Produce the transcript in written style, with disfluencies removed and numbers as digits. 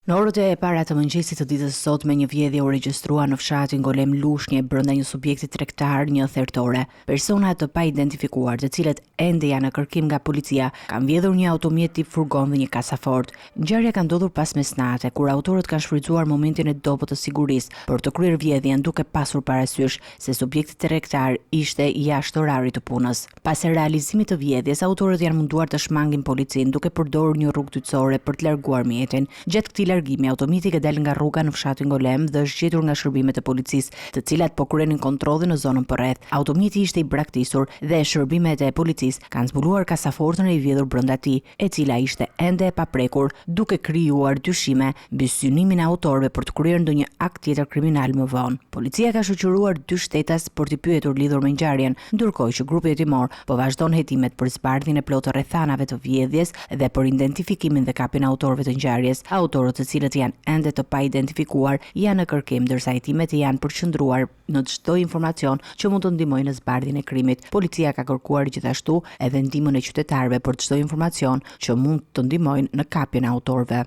Në orët e para të mëngjesit të ditës sot me një vjedhje u regjistrua në fshatin Golem Lushnje brenda një subjekti tregtar një thertore. Persona të pa identifikuar, të cilët ende janë në kërkim nga policia, kanë vjedhur një automjet tip furgon dhe një kasafort. Ngjarja ka ndodhur pas mesnate, kur autorët kanë shfrytzuar momentin e dobët të sigurisë për të kryer vjedhjen duke pasur parasysh se subjekti tregtar ishte jashtë orarit të punës. Pas realizimit të vjedhjes, autorët janë munduar të shmangin policinë duke përdorur një rrugë dytësore për të larguar mjetin. Gjatë këtij largimi, automjeti ka dalë nga rruga në fshatin Golem dhe është gjetur nga shërbimet e policisë, të cilat po kryenin kontrolle në zonën përreth. Automjeti ishte i braktisur dhe shërbimet e policisë kanë zbuluar kasafortën e vjedhur brenda tij, e cila ishte ende e paprekur, duke krijuar dyshime mbi synimin e autorëve për të kryer ndonjë akt tjetër kriminal më vonë. Policia ka shoqëruar 2 shtetas për t'i pyetur lidhur me ngjarjen, ndërkohë që grupi hetimor po vazhdon hetimet për zbardhjen e plotë rrethanave të vjedhjes dhe për identifikimin dhe kapjen e autorëve të ngjarjes. Autorët të cilët janë ende të pa identifikuar janë në kërkim, ndërsa hetimet janë përqendruar në çdo informacion që mund të ndihmojë në zbardhjen e krimit. Policia ka kërkuar gjithashtu edhe ndihmën e qytetarëve për çdo informacion që mund të ndihmojnë në kapjen e autorëve.